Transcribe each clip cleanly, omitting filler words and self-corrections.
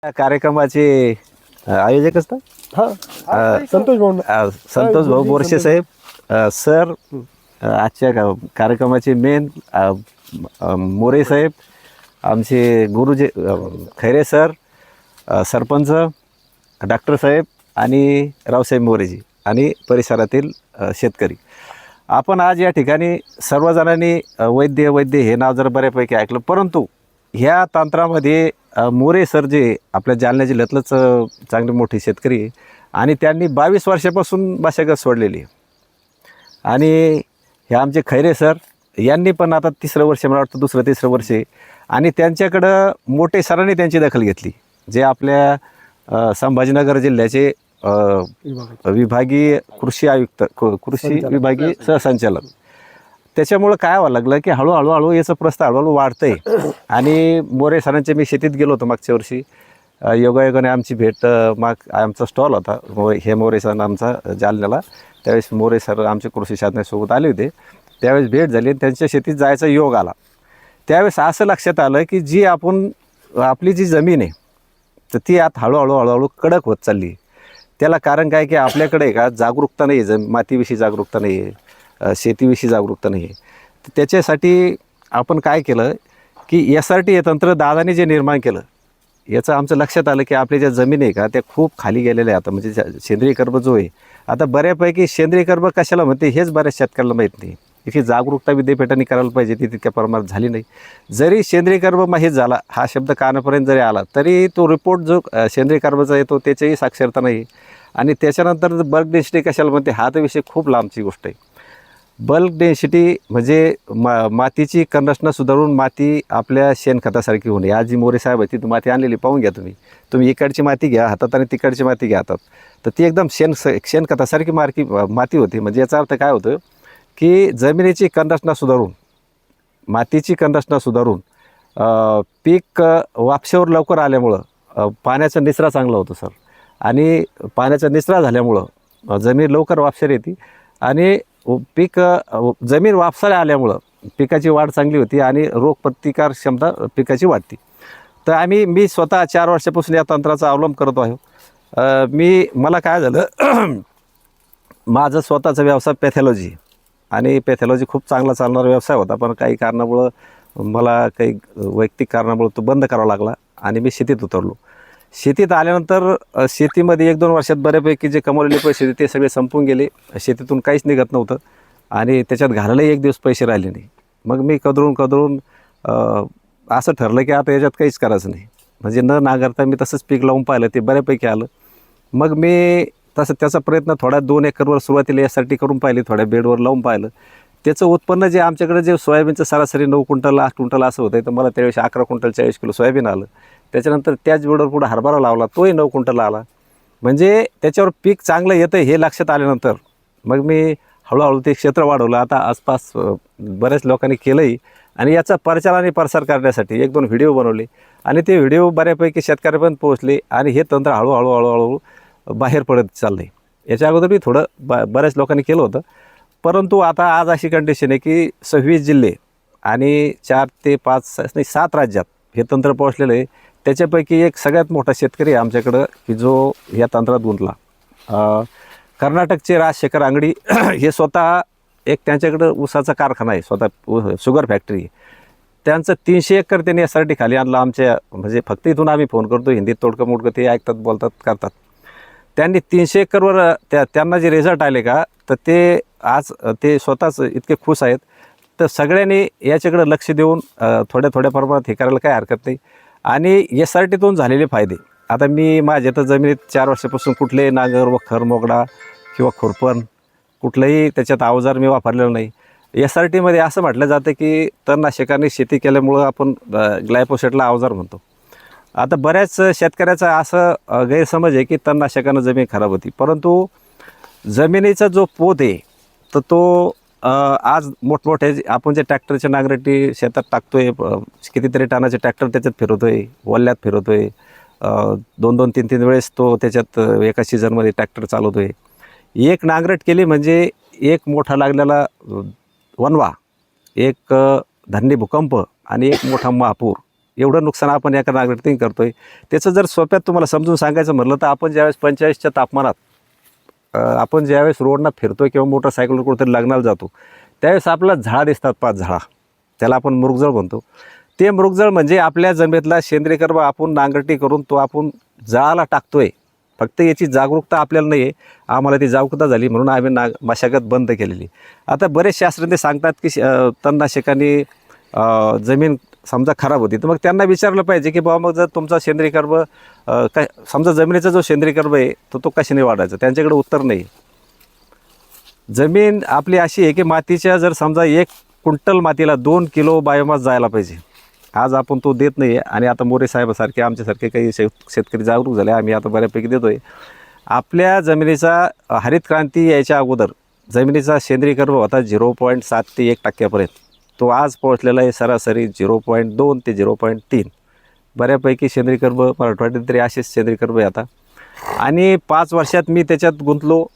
या कार्यक्रमाचे आयोजक असतात संतोष भाऊ बोरसे साहेब सर आजच्या कार्यक्रमाचे मेन मोरे साहेब, आमचे गुरुजी खैरे सर, सरपंच डॉक्टर साहेब आणि रावसाहेब मोरेजी आणि परिसरातील शेतकरी. आपण आज या ठिकाणी सर्वजणांनी वैद्य हे नाव जर बऱ्यापैकी ऐकलं, परंतु ह्या तंत्रामध्ये मोरे सर जे आपल्या जालना जिल्ह्यातलंच चांगली मोठी शेतकरी आहे आणि त्यांनी 22 वर्षापासून मशागत सोडलेली आहे. आणि हे आमचे खैरे सर यांनी पण आता 3रं वर्ष, मला वाटतं 2-3 वर्ष आहे. आणि त्यांच्याकडं मोठे सरांनी त्यांची दखल घेतली, जे आपल्या संभाजीनगर जिल्ह्याचे विभागीय कृषी आयुक्त, कृषी विभागीय सहसंचालक. त्याच्यामुळं काय व्हावं लागलं की हळूहळू याचं प्रस्ताव हळूहळू वाढतं आहे. आणि मोरे सरांच्या मी शेतीत गेलो होतो मागच्या वर्षी, योगायोगाने आमची भेट, आमचा स्टॉल होता हे मोरे सर आमचा जालन्याला. त्यावेळेस मोरे सर आमच्या कृषी शासनासोबत आले होते. त्यावेळेस भेट झाली आणि त्यांच्या शेतीत जायचा योग आला. त्यावेळेस असं लक्षात आलं की आपली जी जमीन आहे तर ती आता हळूहळू कडक होत चालली आहे. त्याला कारण काय की आपल्याकडे का जागरूकता नाही आहे, मातीविषयी जागरूकता नाही आहे, शेतीविषयी जागरूकता नाही आहे. तर त्याच्यासाठी आपण काय केलं की SRT हे तंत्र दादाने जे निर्माण केलं, याचं आमचं लक्षात आलं की आपल्या ज्या जमीन आहे का त्या खूप खाली गेलेल्या आहे आता. म्हणजे सेंद्रिय कर्ब जो आहे आता बऱ्यापैकी सेंद्रिय कर्ब कशाला म्हणते हेच बऱ्याच शेतकऱ्याला माहीत नाही. याची जागरूकता विद्यापीठाने करायला पाहिजे, ती तितक्या प्रमाणात झाली नाही. जरी सेंद्रिय कर्ब माहीत झाला, हा शब्द कानापर्यंत जरी आला, तरी तो रिपोर्ट जो सेंद्रिय कर्बाचा येतो त्याच्याही साक्षरता नाही. आणि त्याच्यानंतर बल्क डेन्सिटी कशाला म्हणते, हा तर विषय खूप लांबची गोष्ट आहे. बल्क डेन्सिटी म्हणजे मातीची कंडक्शन सुधारून माती आपल्या शेणखतासारखी होणे. आज जी मोरे साहेब आहे ती माती आणलेली पाहून घ्या तुम्ही इकडची माती घ्या हातात आणि तिकडची माती घ्या हातात, तर ती एकदम शेणखतासारखी माती होती. म्हणजे याचा अर्थ काय होतं की जमिनीची कंडक्शन सुधारून, मातीची कंडक्शन सुधारून पीक वापशावर लवकर आल्यामुळं पाण्याचा निचरा चांगला होतो सर. आणि पाण्याचा निचरा झाल्यामुळं जमीन लवकर वापशावर येते आणि पीक जमीन वापसाला आल्यामुळं पिकाची वाढ चांगली होती आणि रोगप्रतिकार क्षमता पिकाची वाढते. तर मी स्वतः 4 वर्षापासून या तंत्राचा अवलंब करतो आहे. मला काय झालं माझं स्वतःचा व्यवसाय पॅथॉलॉजी, आणि पॅथॉलॉजी खूप चांगला चालणारा व्यवसाय होता, पण काही कारणामुळं मला काही वैयक्तिक कारणामुळं तो बंद करावा लागला आणि मी शेतीत उतरलो. शेतीत आल्यानंतर शेतीमध्ये 1-2 वर्षात बऱ्यापैकी जे कमवलेले पैसे होते ते सगळे संपून गेले. शेतीतून काहीच निघत नव्हतं आणि त्याच्यात घालायलाही 1 दिवस पैसे राहिले नाही. मग मी कदरून असं ठरलं की आता याच्यात काहीच करायचं नाही. म्हणजे न नांगरता मी तसंच पीक लावून पाहिलं, ते बऱ्यापैकी आलं. मग मी त्याचा प्रयत्न थोड्या 2 एकरवर सुरुवातीला यासाठी करून पाहिली, थोड्या बेडवर लावून पाहिलं. त्याचं उत्पन्न जे आमच्याकडे जे सोयाबीनचं सरासरी 9 क्विंटल 8 क्विंटल असं होतं, तर मला त्यावेळेस 11 क्विंटल 40 किलो सोयाबीन आलं. त्याच्यानंतर त्याच बेडवर पुढे हरभरा लावला, तोही 9 क्विंटल आला. म्हणजे त्याच्यावर पीक चांगलं येतं हे लक्षात आल्यानंतर मग मी हळूहळू ते क्षेत्र वाढवलं. आता आसपास बऱ्याच लोकांनी केलंही आणि याचा प्रचार आणि प्रसार करण्यासाठी 1-2 व्हिडिओ बनवले आणि ते व्हिडिओ बऱ्यापैकी शेतकऱ्यापर्यंत पोहोचले आणि हे तंत्र हळूहळू बाहेर पडत चाललं आहे. याच्या अगोदर मी थोडं बऱ्याच लोकांनी केलं होतं, परंतु आता आज अशी कंडिशन आहे की 26 जिल्हे आणि 4 ते 5 नाही 7 राज्यात हे तंत्र पोहोचलेलं आहे. त्याच्यापैकी एक सगळ्यात मोठा शेतकरी आहे आमच्याकडं की जो या तंत्रात गुंतला. कर्नाटकचे राजशेखर अंगडी हे स्वतः त्यांच्याकडं ऊसाचा कारखाना आहे, स्वतः शुगर फॅक्टरी. त्यांचं 300 एकर त्यांनी यासाठी खाली आणलं आमच्या, म्हणजे फक्त इथून आम्ही फोन करतो, हिंदीत तोडकं मोडकं ते ऐकतात, बोलतात, करतात. त्यांनी 300 एकरवर त्यांना जे रिझल्ट आले का, तर ते आज ते स्वतःच इतके खुश आहेत. तर सगळ्यांनी याच्याकडं लक्ष देऊन थोड्या प्रमाणात हे करायला काही हरकत नाही. आणि SRTतून झालेले फायदे, आता मी माझ्या तर जमिनीत 4 वर्षापासून कुठलेही नांगर वखर मोगडा किंवा खुरपण कुठलंही त्याच्यात अवजार मी वापरलेलं नाही. SRTमध्ये असं म्हटलं जातं की तणनाशकांनी शेती केल्यामुळं आपण ग्लायफोसेटला अवजार म्हणतो. आता बऱ्याच शेतकऱ्याचा असं गैरसमज आहे की तणनाशकानं जमीन खराब होती, परंतु जमिनीचा जो पोत आहे तर तो आज मोठमोठे आपण जे ट्रॅक्टरच्या नांगरटी शेतात टाकतोय, कितीतरी टनाचे ट्रॅक्टर त्याच्यात फिरवतोय, वल्ल्यात फिरवतोय, 2-2, 3-3 वेळेस तो त्याच्यात एका सीझनमध्ये ट्रॅक्टर चालवतोय. एक नांगरट केली म्हणजे एक मोठा लागलेला वनवा, एक धान्य भूकंप आणि एक मोठा महापूर एवढं नुकसान आपण एका नागरिकतेने करतोय. त्याचं जर सोप्यात तुम्हाला समजून सांगायचं म्हटलं तर आपण ज्यावेळेस 45च्या तापमानात आपण ज्यावेळेस रोडनं फिरतो किंवा मोटरसायकलवर कुठेतरी लग्नाला जातो त्यावेळेस आपल्याला झाडा दिसतात, 5 झाडा, त्याला आपण मृगजळ म्हणतो. ते मृगजळ म्हणजे आपल्या जमिनीतला सेंद्रिय कर्ब आपण नांगरटी करून तो आपण जाळाला टाकतोय. फक्त याची जागरूकता आपल्याला नाही आहे, आम्हाला ती जागरूकता झाली म्हणून आम्ही मशागत बंद केलेली. आता बरेच शास्त्रज्ञ सांगतात की तणनाशकांनी जमीन समजा खराब होती, तर मग त्यांना विचारलं पाहिजे की बाबा मग जर तुमचा सेंद्रिय कर्ब काय समजा जमिनीचा जो सेंद्रिय कर्ब आहे तो कशाने वाढायचा, त्यांच्याकडे उत्तर नाही. जमीन आपली अशी आहे की मातीच्या जर समजा 1 क्विंटल मातीला 2 किलो बायोमास जायला पाहिजे. आज आपण तो देत नाही आहे आणि आता मोरे साहेबासारखे आमच्यासारखे काही शेतकरी जागरूक झाले, आम्ही आता बऱ्यापैकी देतो आहे. आपल्या जमिनीचा हरित क्रांती यायच्या अगोदर जमिनीचा सेंद्रिय कर्ब होता 0.7 ते 1% तो आज पोहोचलेला आहे सरासरी 0.2 ते 0.3. बऱ्यापैकी सेंद्रिय कर्ब मराठवाड्यात तरी असेच सेंद्रिय कर्ब आहे आता. आणि 5 वर्षात मी त्याच्यात गुंतलो.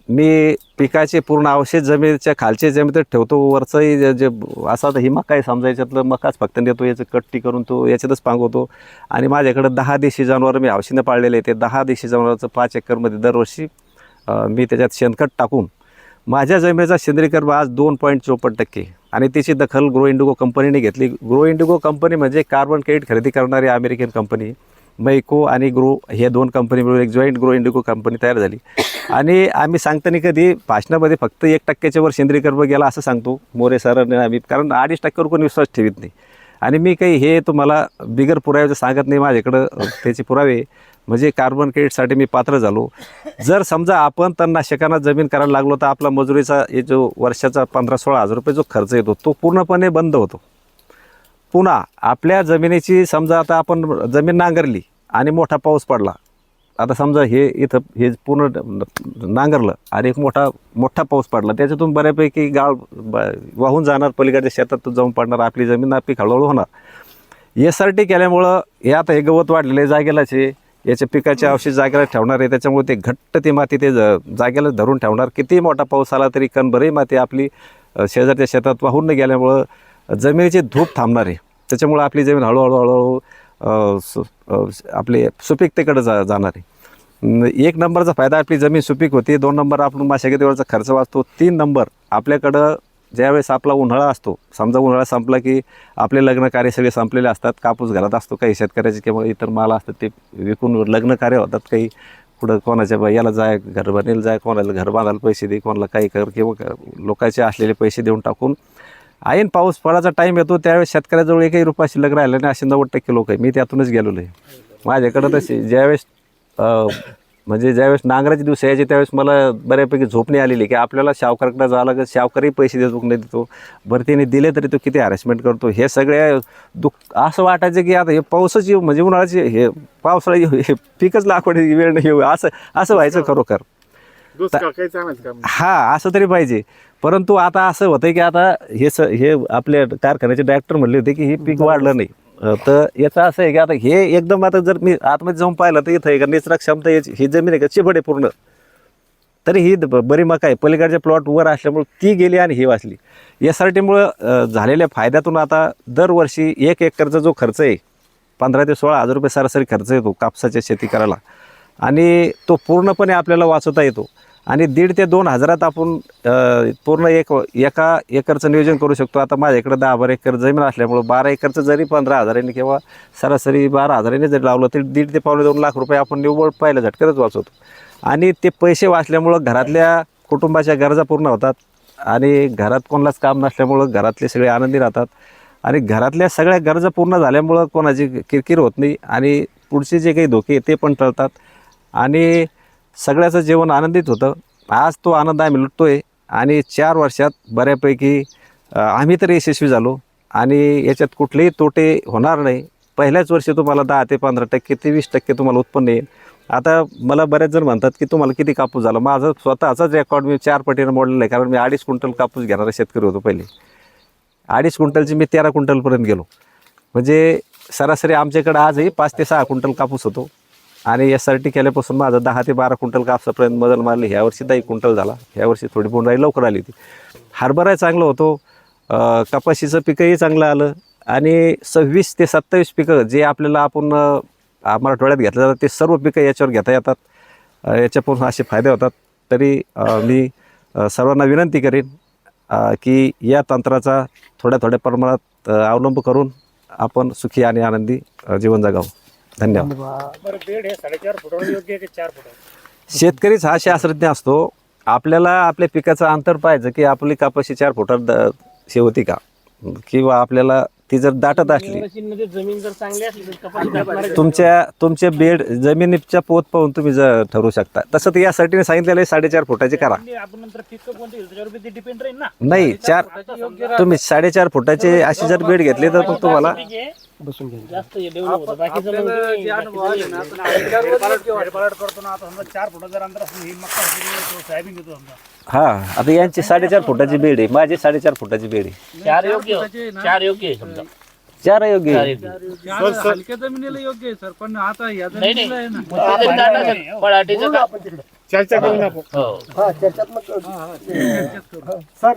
मी पिकाचे पूर्ण अवशेष जमिनीच्या खालचे जमिनीत ठेवतो, वरचंही जे असा तर ही मका आहे समजा याच्यातलं मकाच फक्त देतो, याचं कट्टी करून तो याच्यातच पांगवतो. आणि माझ्याकडे 10 देशी जनावरं मी हौशीनं पाळलेले आहे. ते 10 देशी जनावरांचं 5 एकरमध्ये दरवर्षी मी त्याच्यात शेणखत टाकून माझ्या जमिनीचा सेंद्रिय कर्ब आज 2.54% आणि त्याची दखल ग्रो इंडिगो कंपनीने घेतली. ग्रो इंडिगो कंपनी म्हणजे कार्बन क्रेडिट खरेदी करणारी अमेरिकन कंपनी. मैको आणि ग्रो हे 2 कंपनी मिळून एक जॉईंट ग्रो इंडिगो कंपनी तयार झाली. आणि आम्ही सांगताना कधी भाषणामध्ये फक्त 1%च्या वर सेंद्रिय कर्ब गेला असं सांगतो मोरे सरांनी आम्ही, कारण 2.5%वर कोणी विश्वास ठेवत नाही. आणि मी काही हे तुम्हाला बिगर पुराव्याचं सांगत नाही, माझ्याकडं त्याचे पुरावे म्हणजे कार्बन क्रेडिटसाठी मी पात्र झालो. जर समजा आपण तणनाशकांना जमीन करायला लागलो तर आपला मजुरीचा हे जो वर्षाचा 15-16 हजार रुपये जो खर्च येतो तो पूर्णपणे बंद होतो. पुन्हा आपल्या जमिनीची समजा आता आपण जमीन नांगरली आणि मोठा पाऊस पडला, आता समजा हे इथं हे पूर्ण नांगरलं आणि एक मोठा पाऊस पडला, त्याच्यातून बऱ्यापैकी गाळ वाहून जाणार, पलीकडच्या शेतात जाऊन पडणार, आपली जमीन नापीक हळूहळू होणार. यासाठी केल्यामुळं हे आता हे गवत वाढलेले जागेलाच आहे, याच्या पिकाचे अवशेष जागेला ठेवणार आहे, त्याच्यामुळे ते घट्ट ती माती ते जागेला धरून ठेवणार. कितीही मोठा पाऊस आला तरी कणभरही माती आपली शेजारच्या शेतात वाहून न गेल्यामुळं जमिनीची धूप थांबणार आहे. त्याच्यामुळं आपली जमीन हळूहळू आपले सुपीकतेकडे जाणार आहे. 1 नंबरचा फायदा आपली जमीन सुपीक होती. 2 नंबर आपण मशागतीवरचा खर्च वाचतो. 3 नंबर आपल्याकडं ज्यावेळेस आपला उन्हाळा असतो, समजा उन्हाळा संपला की आपले लग्न कार्य सगळे संपलेले असतात, कापूस घरात असतो, काही शेतकऱ्याचे किंवा इतर माल असतात ते विकून लग्न कार्य होतात, काही कुठं कोणाच्या याला जाय घर बनेल जाय, कोणाला घर बांधायला पैसे दे, कोणाला काही कर, किंवा लोकांचे असलेले पैसे देऊन टाकून ऐन पाऊस पडायचा टाईम येतो त्यावेळेस शेतकऱ्याजवळ एकही रुपया शिल्लक राहिला नाही. असे 90% लोक आहे. मी त्यातूनच गेलेलो आहे. माझ्याकडं तसे ज्यावेळेस म्हणजे ज्यावेळेस नांगराचे दिवस यायचे त्यावेळेस मला बऱ्यापैकी झोप नाही आलेली की आपल्याला शावकरकडे जावं लागेल, शावकरही पैसे देतो नाही देतो, भरतीने दिले तरी तो किती हॅरेसमेंट करतो. हे सगळे असं वाटायचं की आता हे पाऊसच येऊ म्हणजे उन्हाळ्याचे हे पावसाळा येऊ, हे पिकच लागवडीची वेळ नाही येऊ, असं व्हायचं खरोखर. हा असं तरी पाहिजे. परंतु आता असं होतं की आता हे आपल्या कारखान्याचे डायरेक्टर म्हणले होते की हे पीक वाढलं नाही, तर याचं असं आहे की आता हे एकदम आता जर मी आतमध्ये जाऊन पाहिलं तर इथं आहे का निचरा क्षमता याची ही जमीन आहे का चिबड आहे पूर्ण, तरी ही बरी मका आहे. पलीकडच्या प्लॉट वर असल्यामुळे ती गेली आणि ही वाचली. SRTमुळं झालेल्या फायद्यातून आता दरवर्षी 1 एकरचा जो खर्च आहे 15 ते 16 हजार रुपये सरासरी खर्च येतो कापसाच्या शेती करायला, आणि तो पूर्णपणे आपल्याला वाचवता येतो. आणि 1,500 ते 2 हजारात आपण पूर्ण एका एकरचं नियोजन करू शकतो. आता माझ्याकडे 10-12 एकर जमीन असल्यामुळं 12 एकरचं जरी 15 हजारांनी किंवा सरासरी 12 हजारांनी जरी लावलं तरी 1.5 ते 2 लाख रुपये आपण निव्वळ पहिल्या झटक्यातच वाचवतो. आणि ते पैसे वाचल्यामुळं घरातल्या कुटुंबाच्या गरजा पूर्ण होतात आणि घरात कोणालाच काम नसल्यामुळं घरातले सगळे आनंदी राहतात आणि घरातल्या सगळ्या गरजा पूर्ण झाल्यामुळं कोणाची किरकिर होत नाही आणि पुढचे जे काही धोके ते पण टळतात आणि सगळ्याचं जीवन आनंदित होतं. आज तो आनंद आम्ही लुटतोय आणि 4 वर्षात बऱ्यापैकी आम्ही तर यशस्वी झालो आणि याच्यात कुठलेही तोटे होणार नाही. पहिल्याच वर्षी तुम्हाला 10 ते 15% ते 20% तुम्हाला उत्पन्न येईल. आता मला बरेच जण म्हणतात की तुम्हाला किती कापूस झाला. माझं स्वतःचाच रेकॉर्ड मी 4 पटीनं मोडलेलं आहे, कारण मी 2.5 क्विंटल कापूस घेणारा शेतकरी होतो पहिले. 2.5 क्विंटलची मी 13 क्विंटलपर्यंत गेलो. म्हणजे सरासरी आमच्याकडे आजही 5 ते 6 क्विंटल कापूस होतो आणि SRT केल्यापासून माझं 10 ते 12 क्विंटल कापसापर्यंत मदल मारली. ह्यावर्षी 10 क्विंटल झाला. ह्यावर्षी थोडी बोंडाई लवकर आली होती. हरभरा चांगलं होतो, कपाशीचं पिकही चांगलं आलं आणि 26 ते 27 पिकं जे आपल्याला आपण मराठवाड्यात घेतलं जातं ते सर्व पिकं याच्यावर घेता येतात. याच्यापासून असे फायदे होतात. तरी मी सर्वांना विनंती करेन की या तंत्राचा थोड्या थोड्या प्रमाणात अवलंब करून आपण सुखी आणि आनंदी जीवन जगावं. धन्यवाद. बरं, बेड हे 4.5 फुटावर योग्य आहे की 4 फुटावर? शेतकरीच हा शास्त्रज्ञ असतो. आपल्याला आपल्या पिकाचं अंतर पाहायचं की आपली कापाशी 4 फुटात हे होती का, किंवा आपल्याला ती जर दाटत असली, मध्ये जमीन जर चांगली असली तर कपाशी दाटणार आहे. तुमचे बेड जमिनीच्या पोत पाहून तुम्ही ठरवू शकता. तसं तर यासाठी सांगितलेलं आहे 4.5 फुटाची करा. आपण नंतर पिकं कोणती घेऊ त्याच्यावर ते डिपेंड राहील ना. नाही, तुम्ही 4.5 फुटाचे अशी जर बेड घेतली तर मग तुम्हाला बसून जास्त डेव्हलप होतं. बाकीचं मग हेडपालट करतो ना. आता समजा 4 फुटा जर अंतर असलं, ही मक्का सोयाबीन घेतो समजा. हा, आता यांची 4.5 फुटाची बेड आहे, माझी 4.5 फुटाची बेड आहे. 4 योग्य आहे समजा. 4 योग्य आहे. हलक्या जमिनीला योग्य आहे सर, पण आता या नाही जमिनीला आहे ना. नाही, पळाटीचं काम. चर्चा करू ना. हो. सर